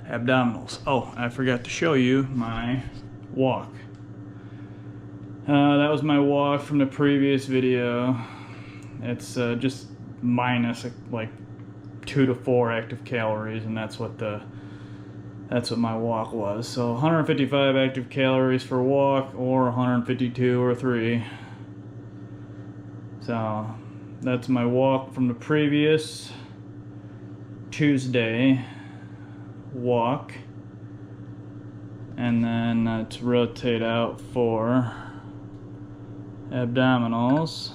abdominals. Oh, I forgot to show you my walk. That was my walk from the previous video. It's just minus like 2 to 4 active calories, and that's what my walk was. So 155 active calories for a walk, or 152 or 3. So that's my walk from the previous Tuesday walk. And then let's rotate out for abdominals.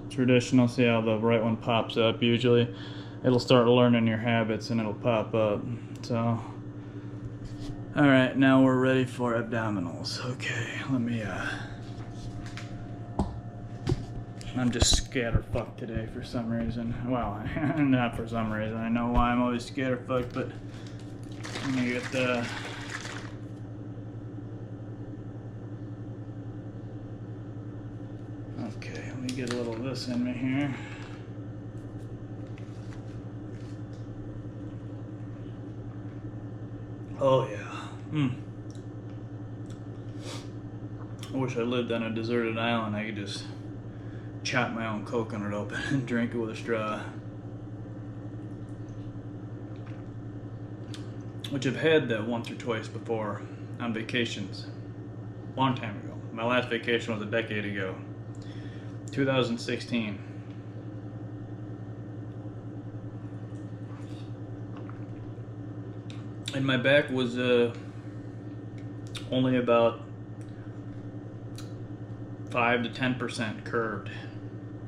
Traditional, see how the right one pops up. Usually it'll start learning your habits and it'll pop up. So alright, now we're ready for abdominals. Okay, let me I'm just scatterfucked today for some reason. Well, not for some reason. I know why I'm always scatterfucked, but let me get the okay, let me get a little of this in me here. Oh yeah. I wish I lived on a deserted island. I could just chop my own coconut open and drink it with a straw. Which I've had that once or twice before on vacations. Long time ago. My last vacation was a decade ago. 2016. And my back was only about 5 to 10% curved.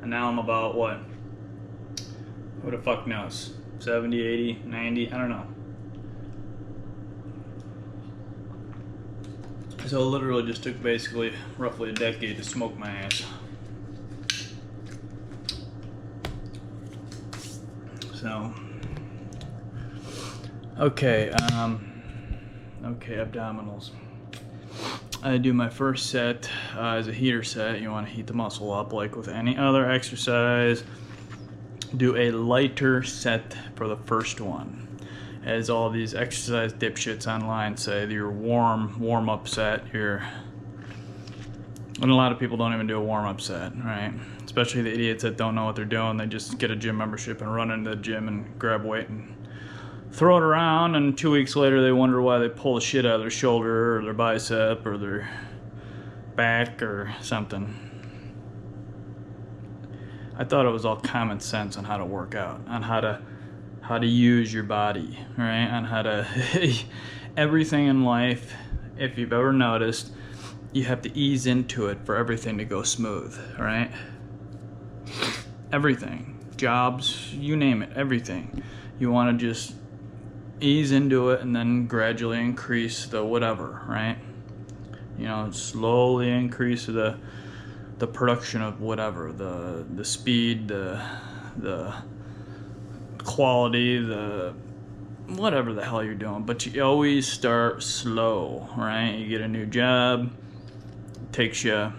And now I'm about what? Who the fuck knows? 70, 80, 90, I don't know. So it literally just took basically roughly a decade to smoke my ass. So okay, abdominals. I do my first set as a heater set. You want to heat the muscle up like with any other exercise. Do a lighter set for the first one. As all these exercise dipshits online say, your warm-up set, and a lot of people don't even do a warm-up set, right? Especially the idiots that don't know what they're doing. They just get a gym membership and run into the gym and grab weight and throw it around, and 2 weeks later they wonder why they pull the shit out of their shoulder or their bicep or their back or something. I thought it was all common sense on how to work out, on how to use your body, right? On how to everything in life, if you've ever noticed, you have to ease into it for everything to go smooth, right? Everything, jobs, you name it, everything. You want to just ease into it and then gradually increase the whatever, right? You know, slowly increase the production of whatever, the speed, the quality, the whatever the hell you're doing. But you always start slow, right? You get a new job, it takes you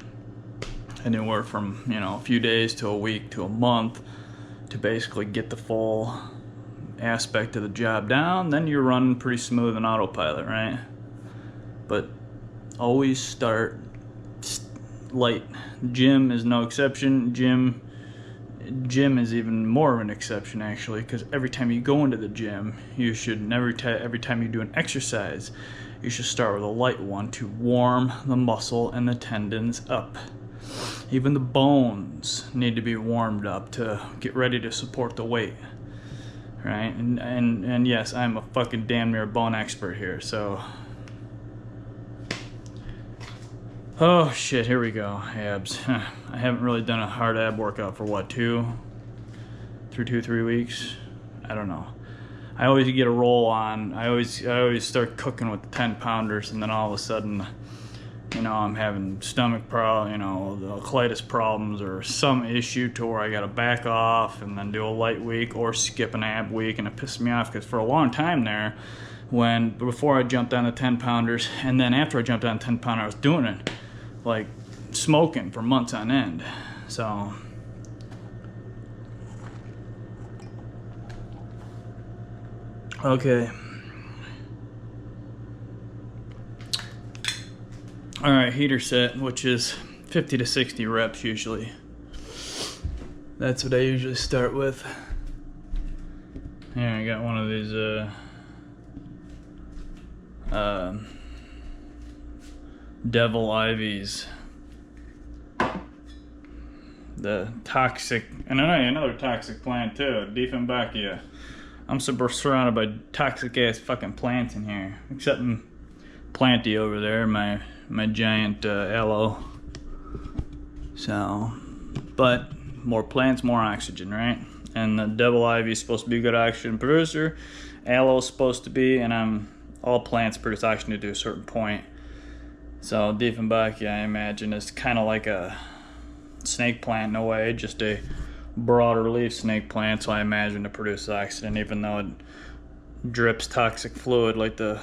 anywhere from, you know, a few days to a week to a month to basically get the full aspect of the job down. Then you're running pretty smooth on autopilot, right? But always start light. Gym is no exception. Gym is even more of an exception, actually, because every time you go into the gym, you should every time you do an exercise, you should start with a light one to warm the muscle and the tendons up. Even the bones need to be warmed up to get ready to support the weight, right? And yes, I'm a fucking damn near bone expert here, so oh shit, here we go. Abs. I haven't really done a hard ab workout for what, 3 weeks? I don't know. I always get a roll on. I always start cooking with the 10-pounders, and then all of a sudden, you know, I'm having stomach problems, you know, the colitis problems or some issue to where I gotta back off and then do a light week or skip an ab week, and it pisses me off because for a long time there, before I jumped on the 10-pounders, and then after I jumped on the 10-pounder, I was doing it like smoking for months on end. So okay, All right, heater set, which is 50 to 60 reps usually. That's what I usually start with. Here, I got one of these Devil Ivies. The toxic, and another toxic plant too, Dieffenbachia. I'm surrounded by toxic ass fucking plants in here, except Planty over there, my giant aloe. So, but more plants, more oxygen, right? And the Devil Ivy is supposed to be a good oxygen producer. Aloe is supposed to be, and all plants produce oxygen to a certain point. So Dieffenbachia, I imagine, is kind of like a snake plant in a way, just a broader leaf snake plant. So I imagine it produces oxygen, even though it drips toxic fluid like the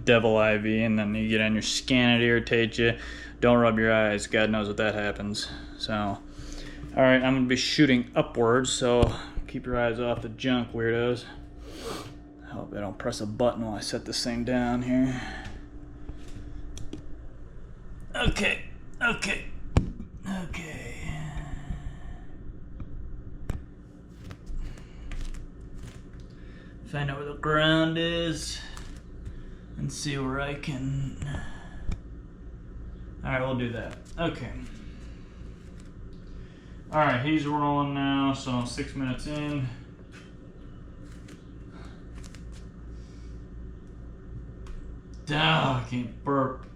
Devil Ivy, and then you get on your skin, it irritates you. Don't rub your eyes. God knows what that happens. So. Alright, I'm going to be shooting upwards, so keep your eyes off the junk, weirdos. I hope I don't press a button while I set this thing down here. Okay. Find out where the ground is and see where I can... Alright, we'll do that. Okay. Alright, he's rolling now, so 6 minutes in. Oh, I can't burp.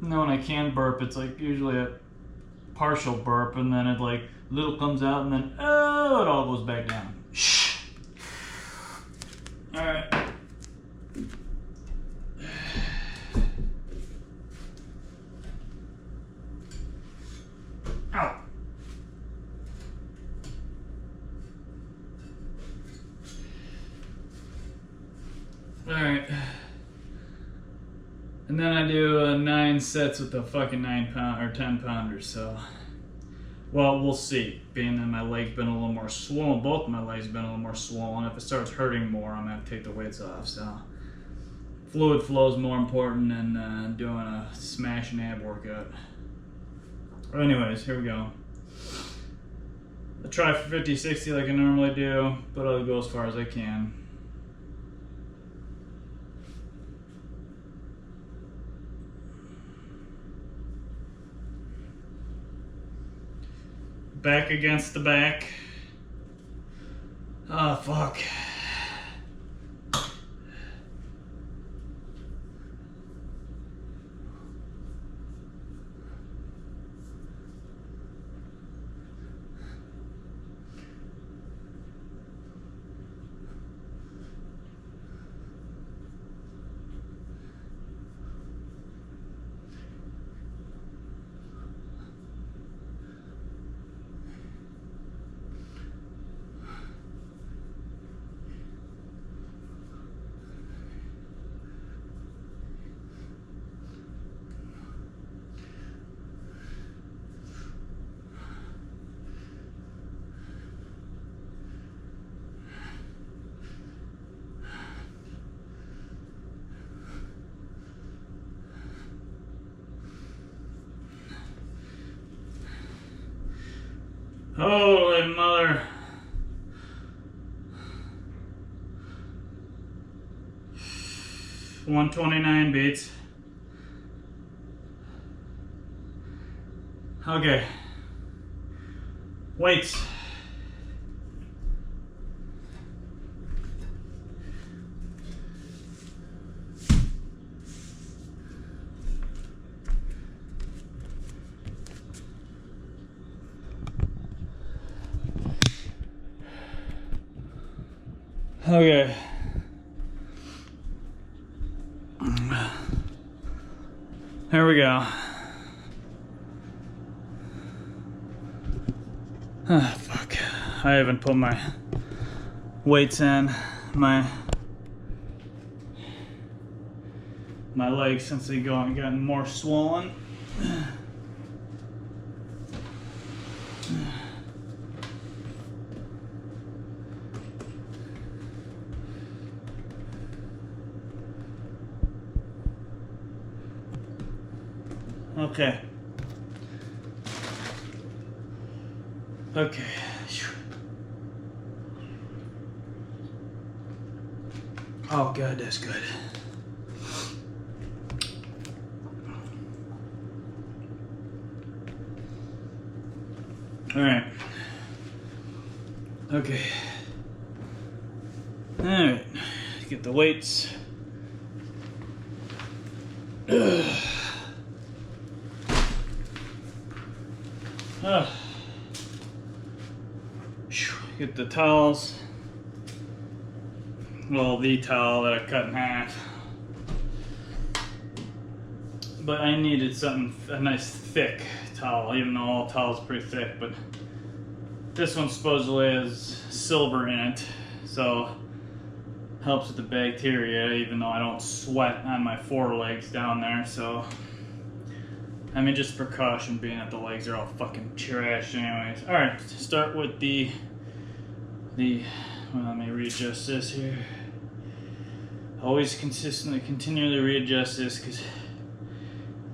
No, when I can burp, it's like usually a partial burp, and then it like little comes out, and then oh, it all goes back down. Shh. Alright. Ow. Alright. And then I do 9 sets with the fucking 9 pound or 10 pounders, so. Well, we'll see. Being that my leg's been a little more swollen, both of my legs have been a little more swollen. If it starts hurting more, I'm gonna have to take the weights off, so. Fluid flow is more important than doing a smash and ab workout. But anyways, here we go. I'll try for 50, 60 like I normally do, but I'll go as far as I can. Back against the back. Oh, fuck. Holy mother. $129 beats. Okay. Weights. Okay. Here we go. Ah, fuck. I haven't put my weights in my legs since they gotten more swollen. Okay. Okay. Oh god, that's good. All right. Okay. All right. Get the weights. Get the towels. Well, the towel that I cut in half. But I needed something, a nice thick towel, even though all towels are pretty thick. But this one supposedly has silver in it, so helps with the bacteria, even though I don't sweat on my forelegs down there. So, I mean, just precaution being that the legs are all fucking trash anyways. Alright, start with the well, let me readjust this here. Always continually readjust this, because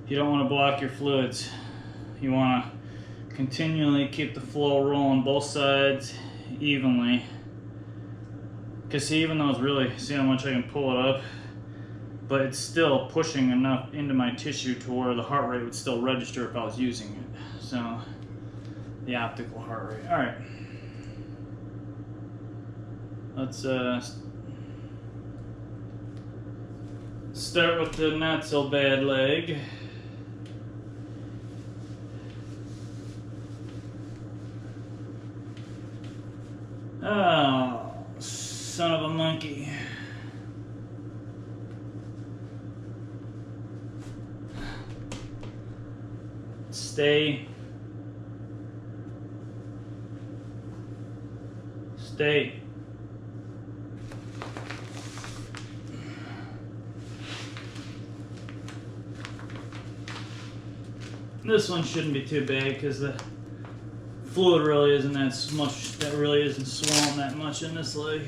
you don't want to block your fluids. You want to continually keep the flow rolling both sides evenly. Because even though it's really, see how much I can pull it up, but it's still pushing enough into my tissue to where the heart rate would still register if I was using it. So, the optical heart rate. Alright. Let's start with the not so bad leg. Oh, son of a monkey. Stay. Stay. This one shouldn't be too bad because the fluid really isn't that much, that really isn't swollen that much in this leg.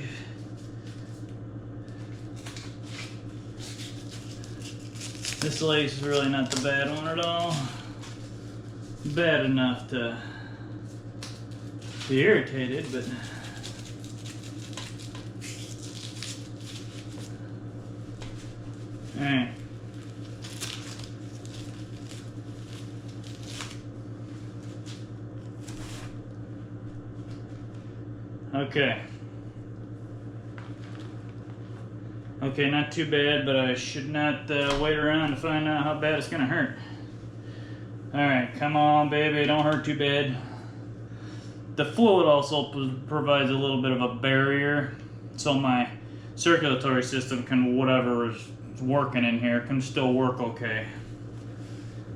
This leg is really not the bad one at all. Bad enough to be irritated, but alright. Okay. Okay, not too bad, but I should not wait around to find out how bad it's gonna hurt. Alright, come on, baby, don't hurt too bad. The fluid also provides a little bit of a barrier, so my circulatory system can, whatever is working in here, can still work okay.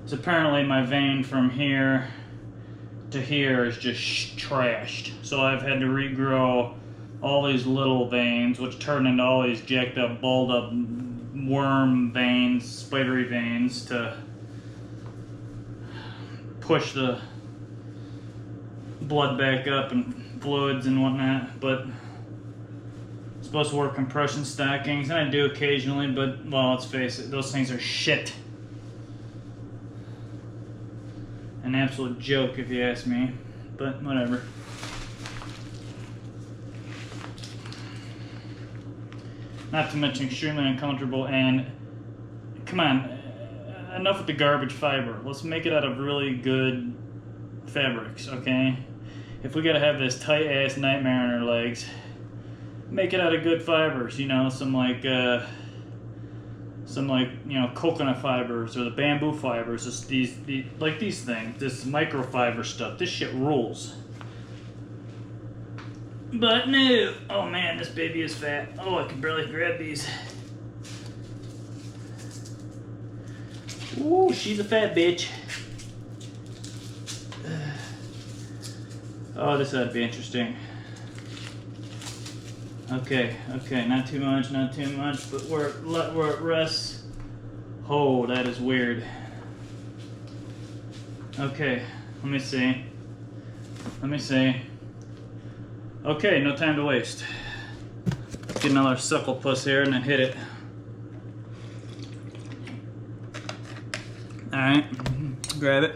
So apparently my vein from here to here is just trashed. So I've had to regrow all these little veins, which turn into all these jacked up, balled up worm veins, spidery veins, to push the blood back up and fluids and whatnot. But it's supposed to work compression stockings, and I do occasionally, but well, let's face it, those things are shit. An absolute joke if you ask me, but whatever. Not to mention extremely uncomfortable, and come on, enough with the garbage fiber. Let's make it out of really good fabrics, okay? If we gotta have this tight ass nightmare on our legs, make it out of good fibers, you know, some like you know, coconut fibers or the bamboo fibers, just these like these things, this microfiber stuff. This shit rules. But no, oh man, this baby is fat. Oh, I can barely grab these. Ooh, she's a fat bitch. Oh, this ought to be interesting. Okay, okay, not too much, but where it rests. Oh, that is weird. Okay, let me see. Okay, no time to waste. Get another suckle puss here and then hit it. Alright. grab it.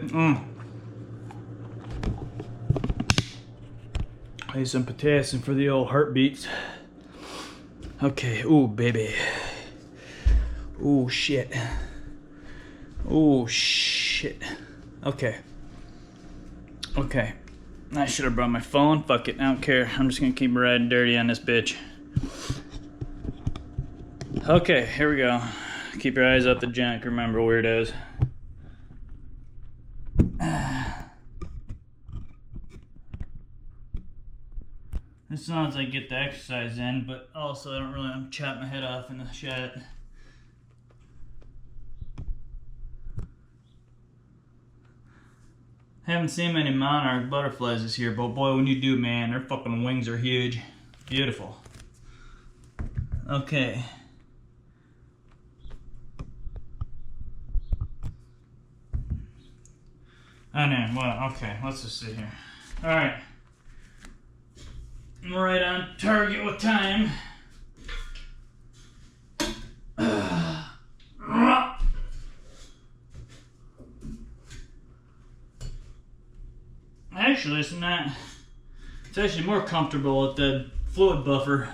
I need some potassium for the old heartbeats. Okay, ooh, baby. Ooh, shit. Ooh, shit. Okay. Okay. I should have brought my phone. Fuck it, I don't care. I'm just gonna keep riding dirty on this bitch. Okay, here we go. Keep your eyes up the junk, remember, weirdos. As soon as I get the exercise in, but also I don't really, I'm chopping my head off in the shot. Haven't seen many monarch butterflies this year, but boy, when you do, man, their fucking wings are huge. Beautiful. Okay. I know, well, okay, let's just sit here. Alright. I'm right on target with time. Actually, it's not. It's actually more comfortable with the fluid buffer.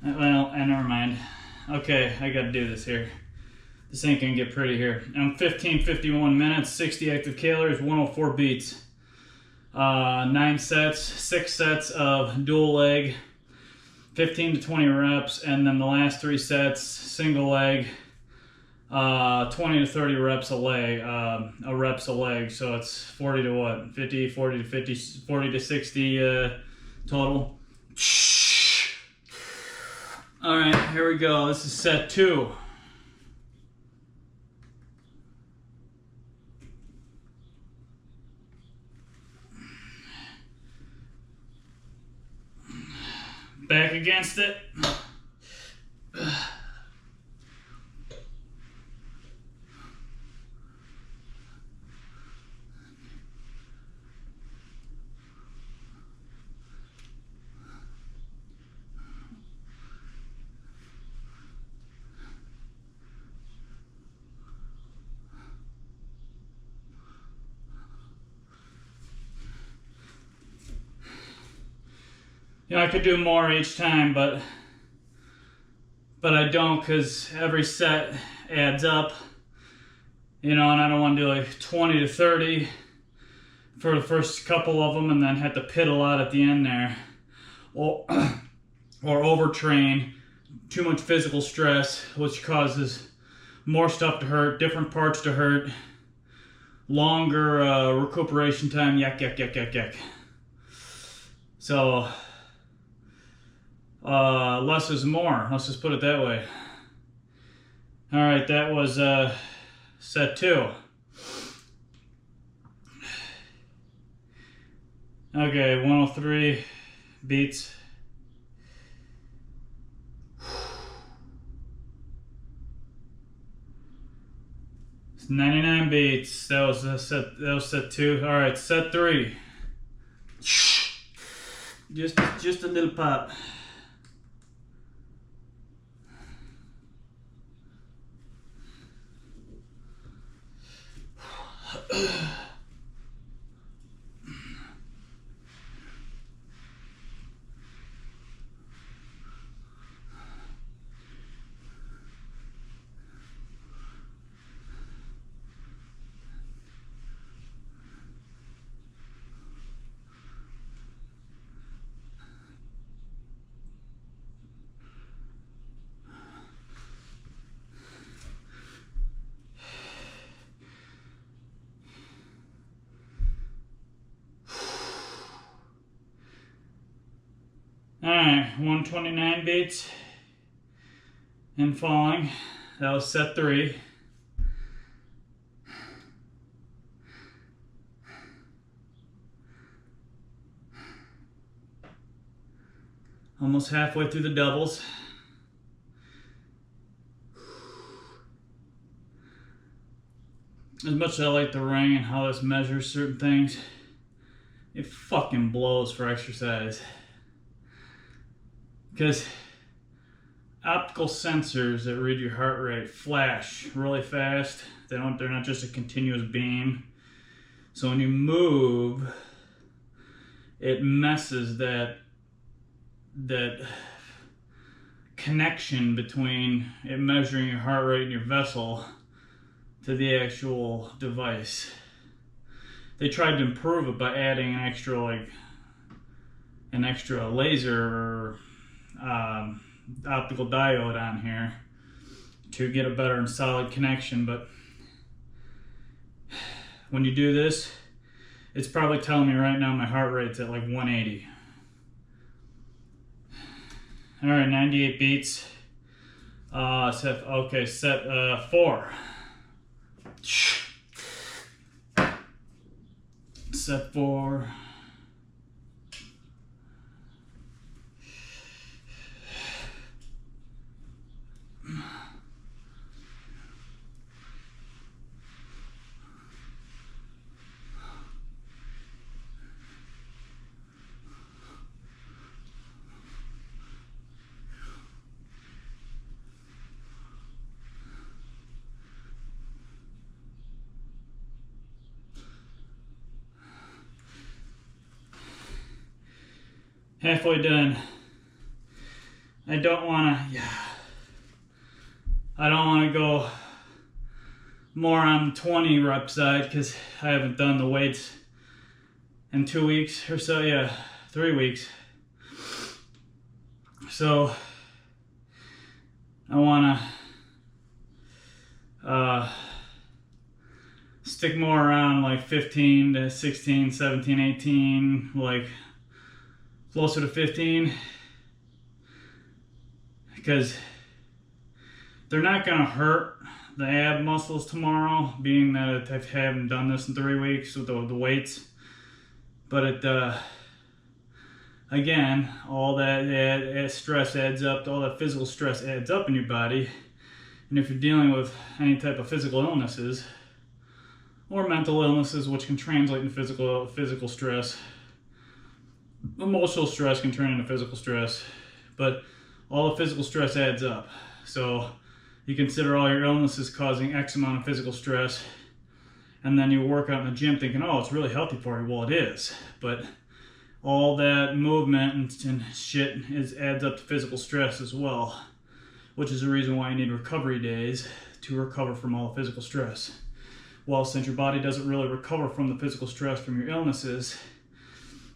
Well, never mind. Okay, I gotta do this here. This ain't gonna get pretty here. I'm 15:51 minutes, 60 active calories, 104 beats. 9 sets, 6 sets of dual leg, 15 to 20 reps, and then the last 3 sets, single leg, 20 to 30 reps a leg, reps a leg. So it's 40 to what? 50, 40 to 50, 40 to 60 total. All right, here we go. This is set 2. Back against it. You know, I could do more each time, but I don't, because every set adds up, you know, and I don't want to do like 20 to 30 for the first couple of them and then have to pit a lot at the end there, or overtrain, too much physical stress, which causes more stuff to hurt, different parts to hurt, longer recuperation time, yak. So less is more, let's just put it that way. All right, that was set 2. Okay, 103 beats. It's 99 beats. That was set 2. All right, set 3. Just a little pop. Alright, 129 beats and falling. That was set 3. Almost halfway through the doubles. As much as I like the ring and how this measures certain things, it fucking blows for exercise. Because optical sensors that read your heart rate flash really fast. They're not just a continuous beam. So when you move, it messes that connection between it measuring your heart rate and your vessel to the actual device. They tried to improve it by adding an extra laser or optical diode on here to get a better and solid connection, but when you do this, it's probably telling me right now my heart rate's at like 180. All right, 98 beats. Set 4. Set 4. Halfway done. I don't want to go more on 20 rep side because I haven't done the weights in 2 weeks or so. Yeah, 3 weeks. So I want to stick more around like 15 to 16, 17, 18, like closer to 15, because they're not going to hurt the ab muscles tomorrow, being that I haven't done this in 3 weeks with the weights. But it, again, all that stress adds up, all that physical stress adds up in your body. And if you're dealing with any type of physical illnesses or mental illnesses, which can translate into physical stress, emotional stress can turn into physical stress, but all the physical stress adds up. So you consider all your illnesses causing X amount of physical stress, and then you work out in the gym thinking, oh, it's really healthy for you. Well, it is, but all that movement and shit adds up to physical stress as well, which is the reason why you need recovery days to recover from all the physical stress. Well, since your body doesn't really recover from the physical stress from your illnesses,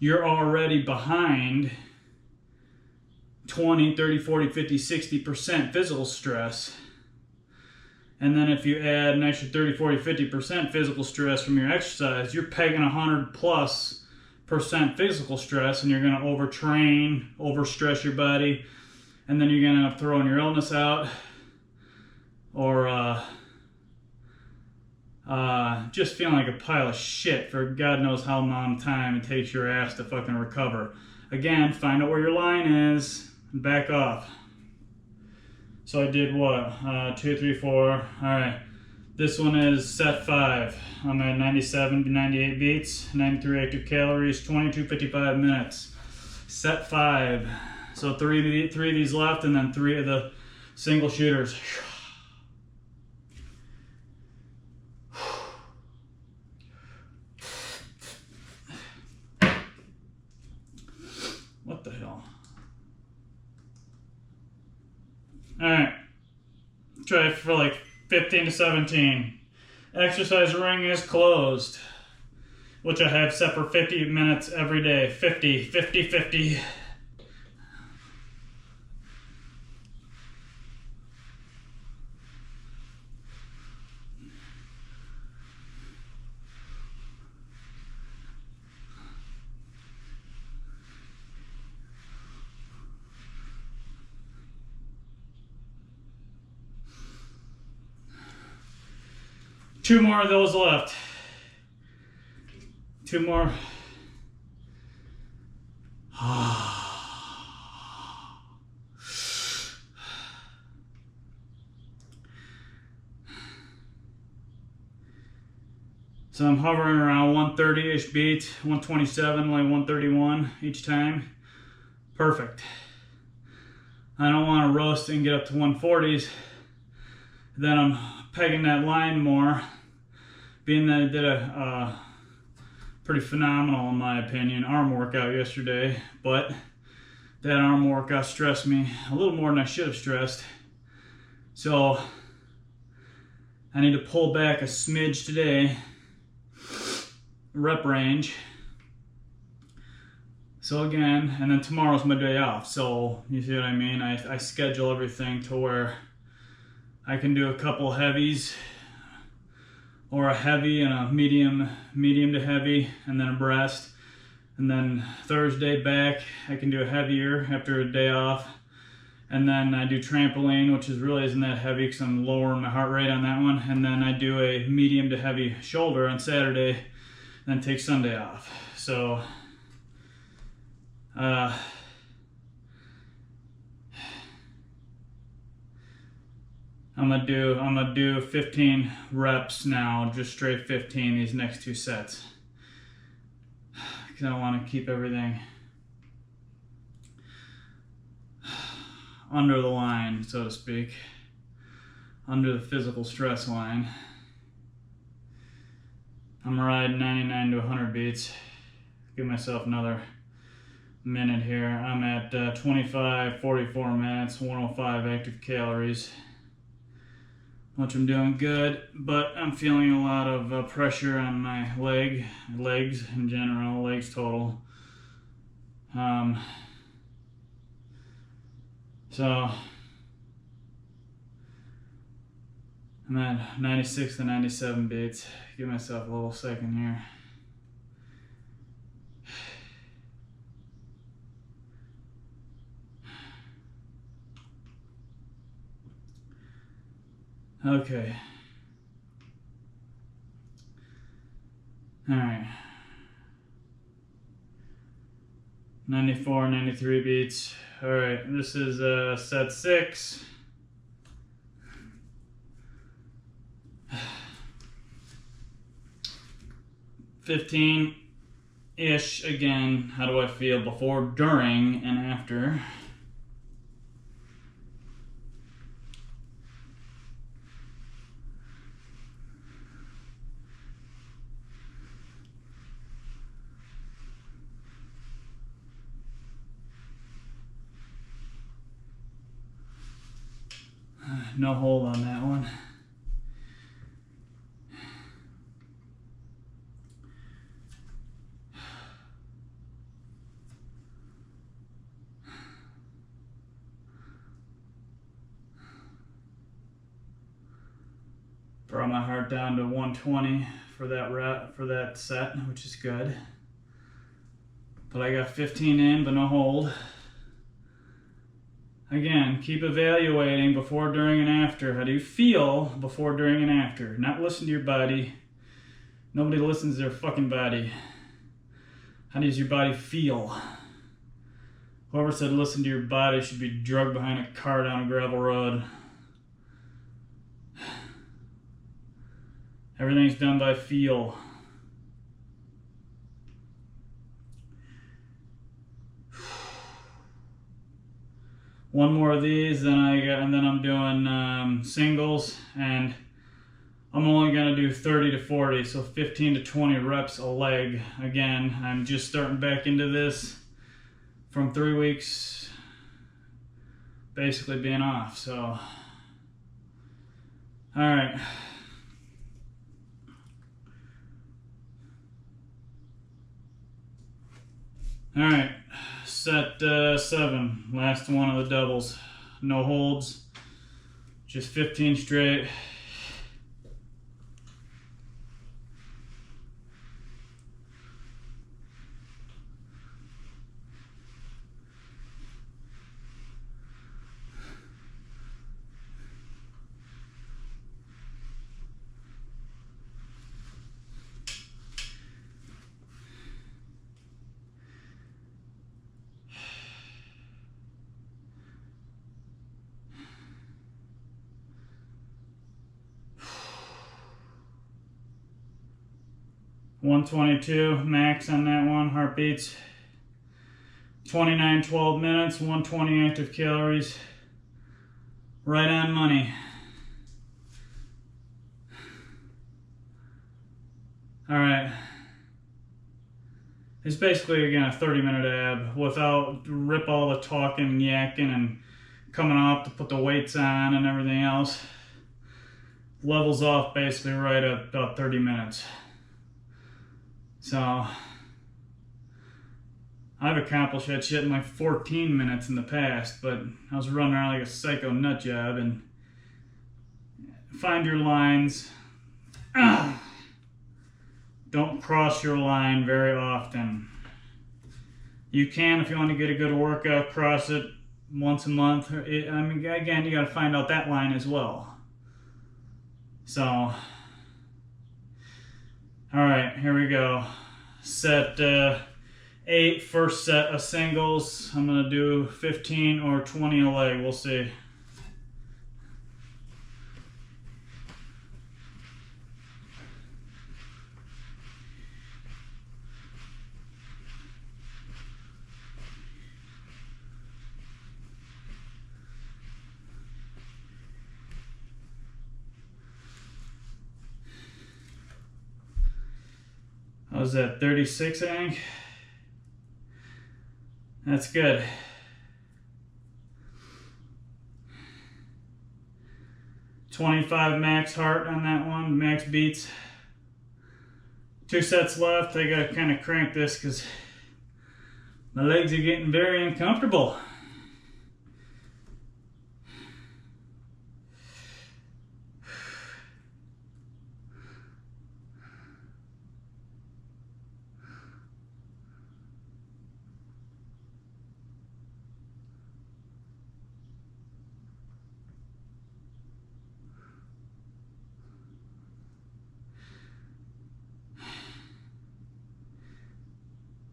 you're already behind 20, 30, 40, 50, 60% physical stress. And then if you add an extra 30, 40, 50% physical stress from your exercise, you're pegging 100+% physical stress, and you're going to overtrain, overstress your body, and then you're going to end up throwing your illness out, or just feeling like a pile of shit for God knows how long time it takes your ass to fucking recover. Again, find out where your line is and back off. So I did what? 2, 3, 4. All right. This one is set 5. I'm at 97 to 98 beats, 93 active calories, 22:55 minutes. Set 5. So three of these left, and then 3 of the single shooters. What the hell? Alright. Try it for like 15 to 17. Exercise ring is closed, which I have set for 50 minutes every day. 50, 50, 50. Two more of those left. 2 more. So I'm hovering around 130-ish beats, 127, like 131 each time. Perfect. I don't want to roast and get up to 140s. Then I'm pegging that line more, being that I did a pretty phenomenal, in my opinion, arm workout yesterday, but that arm workout stressed me a little more than I should have stressed. So I need to pull back a smidge today, rep range. So again, and then tomorrow's my day off. So you see what I mean? I schedule everything to where I can do a couple heavies, or a heavy and a medium to heavy, and then a breast. And then Thursday back, I can do a heavier after a day off. And then I do trampoline, which really isn't that heavy because I'm lowering my heart rate on that one. And then I do a medium to heavy shoulder on Saturday, and then take Sunday off. So I'm gonna do 15 reps now, just straight 15 these next 2 sets, because I want to keep everything under the line, so to speak, under the physical stress line. I'm riding 99 to 100 beats. Give myself another minute here. I'm at 25:44 minutes, 105 active calories, which I'm doing good, but I'm feeling a lot of pressure on my legs in general, legs total. So I'm at 96 to 97 beats. Give myself a little second here. Okay. All right. 94, 93 beats. All right, this is set 6. (15-ish) again. How do I feel before, during, and after? No hold on that one. Brought my heart down to 120 for that set, which is good. But I got 15 in, but no hold. Again, keep evaluating before, during, and after. How do you feel before, during, and after? Not listen to your body. Nobody listens to their fucking body. How does your body feel? Whoever said listen to your body should be drugged behind a car down a gravel road. Everything's done by feel. One more of these, then I'm doing singles, and I'm only gonna do 30 to 40, so 15 to 20 reps a leg. Again, I'm just starting back into this from 3 weeks basically being off, so. All right. All right. Set 7, last one of the doubles. No holds, just 15 straight. (122) max on that one, heartbeats. 29, 12 minutes, 120 active calories. Right on money. All right. It's basically, again, a 30-minute ab without rip all the talking, yakking, and coming off to put the weights on and everything else. Levels off basically right at about 30 minutes. So I've accomplished that shit in like 14 minutes in the past, but I was running around like a psycho nut job. And find your lines. Don't cross your line very often. You can, if you want to get a good workout, cross it once a month. I mean, again, you got to find out that line as well. So, all right, here we go. Set 8, first set of singles. I'm gonna do 15 or 20 a leg, we'll see. What was that, 36, I think? That's good. $25 max heart on that one, max beats. 2 sets left. I gotta kind of crank this because my legs are getting very uncomfortable.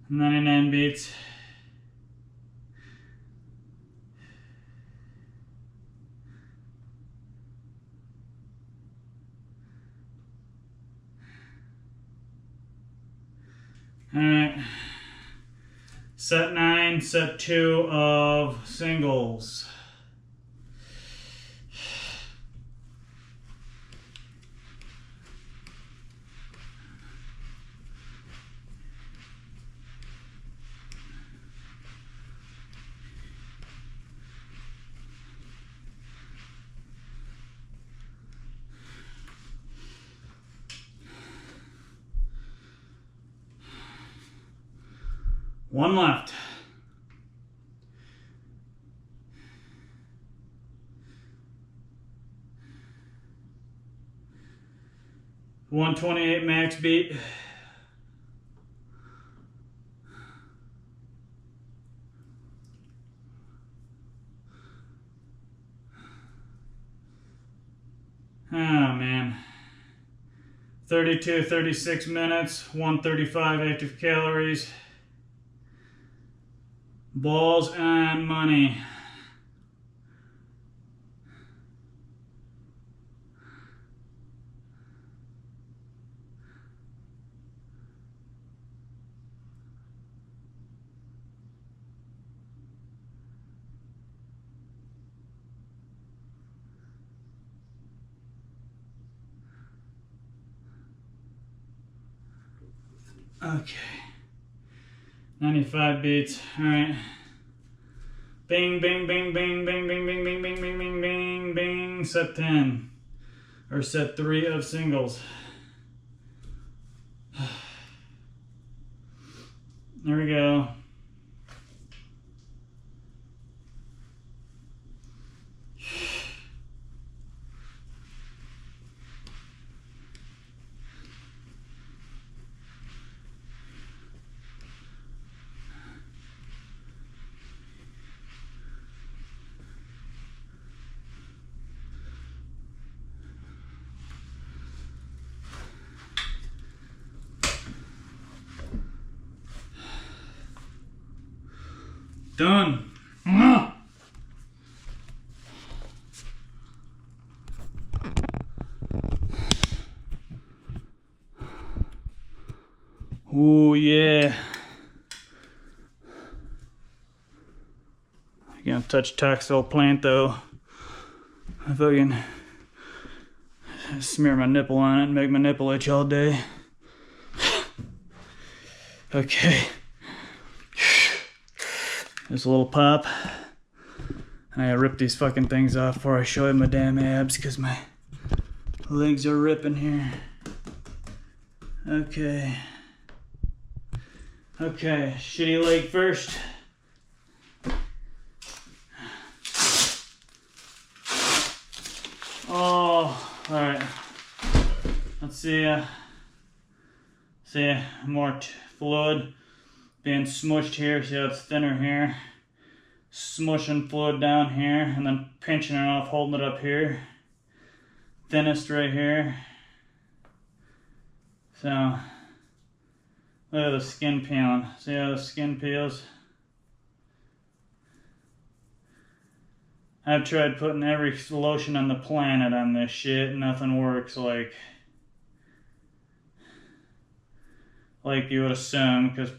$99 beats. All right. Set 9, set 2 of singles. One left. $128 max beat. Oh man. 32, 36 minutes, 135 active calories. Balls and money. Okay. 95 beats. All right. Bing, bing, bing, bing, bing, bing, bing, bing, bing, bing, bing, bing, bing. Set 10. Or set 3 of singles. There we go. Done. Oh yeah. touch Toxel plant though. I fucking smear my nipple on it and make my nipple itch all day. Okay. There's a little pop. And I rip these fucking things off before I show you my damn abs because my legs are ripping here. Okay. Okay, shitty leg first. Oh, alright. Let's see, more fluid being smushed here. See how it's thinner here? Smushing fluid down here and then pinching it off, holding it up here. Thinnest right here. So, look at the skin peeling. See how the skin peels? I've tried putting every lotion on the planet on this shit. Nothing works like you would assume, because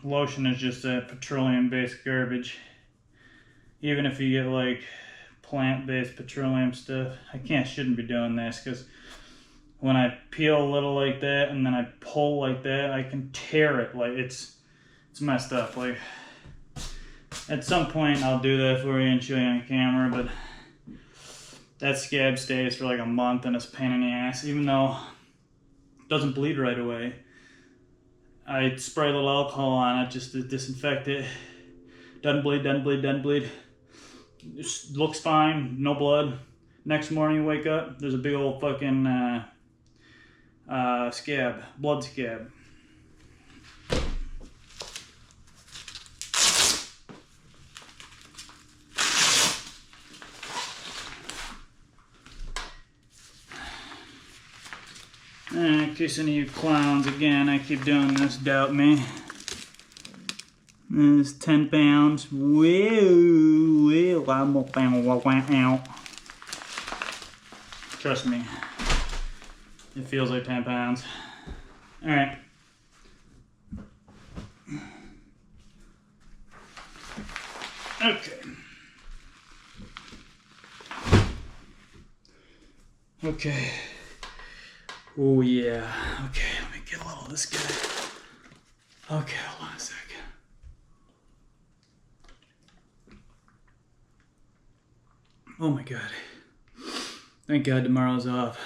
lotion is just a petroleum-based garbage. Even if you get like plant-based petroleum stuff. Shouldn't be doing this, because when I peel a little like that and then I pull like that, I can tear it. Like it's messed up. Like at some point I'll do that for you and show you on camera, but that scab stays for like a month and it's a pain in the ass. Even though it doesn't bleed right away, I spray a little alcohol on it just to disinfect it. Doesn't bleed, doesn't bleed, doesn't bleed. Just looks fine, no blood. Next morning you wake up, there's a big old fucking scab, blood scab. In case any of you clowns, again, I keep doing this, doubt me. It's 10 pounds. Whoa, I'm out. Trust me, it feels like 10 pounds. All right. Okay. Okay. Oh yeah. Okay, let me get a little of this guy. Okay, hold on a second. Oh my God. Thank God tomorrow's off.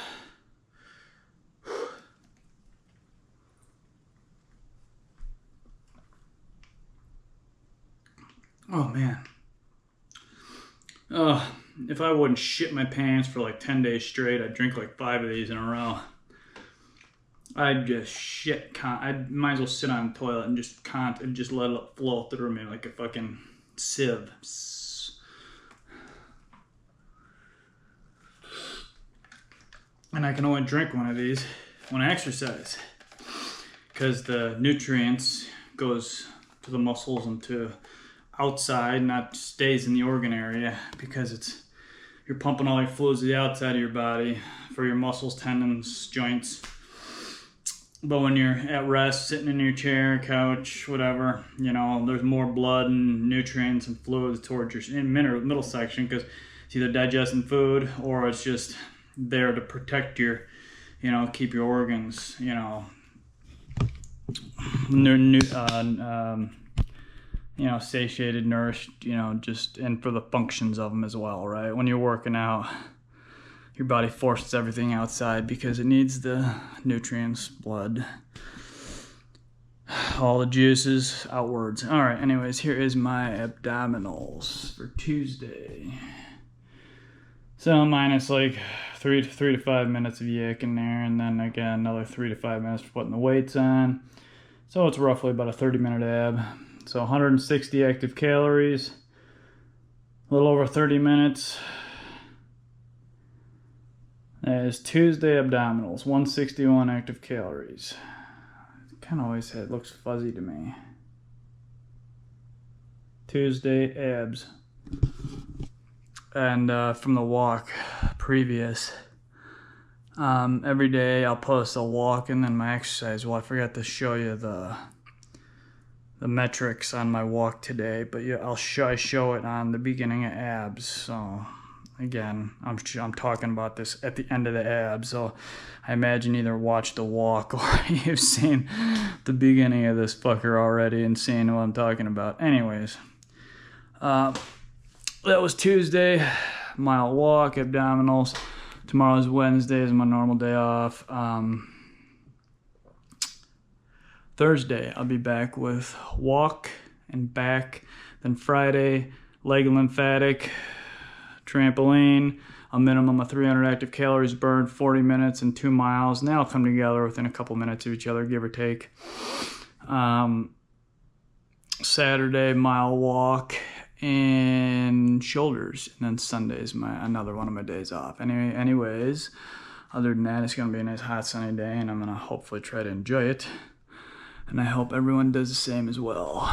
Oh man. If I wouldn't shit my pants for like 10 days straight, I'd drink like 5 of these in a row. I'd just shit. I might as well sit on the toilet and just let it flow through me like a fucking sieve. And I can only drink one of these when I exercise, because the nutrients goes to the muscles and to outside, not stays in the organ area, because you're pumping all your fluids to the outside of your body for your muscles, tendons, joints. But when you're at rest, sitting in your chair, couch, whatever, there's more blood and nutrients and fluids towards your middle section, because it's either digesting food or it's just there to protect your, keep your organs, satiated, nourished, and for the functions of them as well, right? When you're working out, your body forces everything outside because it needs the nutrients, blood, all the juices outwards. All right, anyways, here is my abdominals for Tuesday. So minus like 3 to 5 minutes of yak in there, and then again another 3 to 5 minutes for putting the weights on. So it's roughly about a 30-minute ab. So 160 active calories, a little over 30 minutes. That is Tuesday abdominals, 161 active calories. Kind of always looks fuzzy to me. Tuesday abs. And from the walk previous, every day I'll post a walk and then my exercise. Well, I forgot to show you the the metrics on my walk today, but yeah, I show it on the beginning of abs. So again, I'm talking about this at the end of the abs. So I imagine either watch the walk or you've seen the beginning of this fucker already and seen what I'm talking about. Anyways, that was Tuesday. Mile walk, abdominals. Tomorrow's Wednesday, is my normal day off. Thursday, I'll be back with walk and back. Then Friday, leg and lymphatic, trampoline, a minimum of 300 active calories burned, 40 minutes and 2 miles. And that'll come together within a couple minutes of each other, give or take. Saturday, mile walk and shoulders. And then Sunday's another one of my days off. Anyways, other than that, it's going to be a nice hot sunny day, and I'm going to hopefully try to enjoy it. And I hope everyone does the same as well.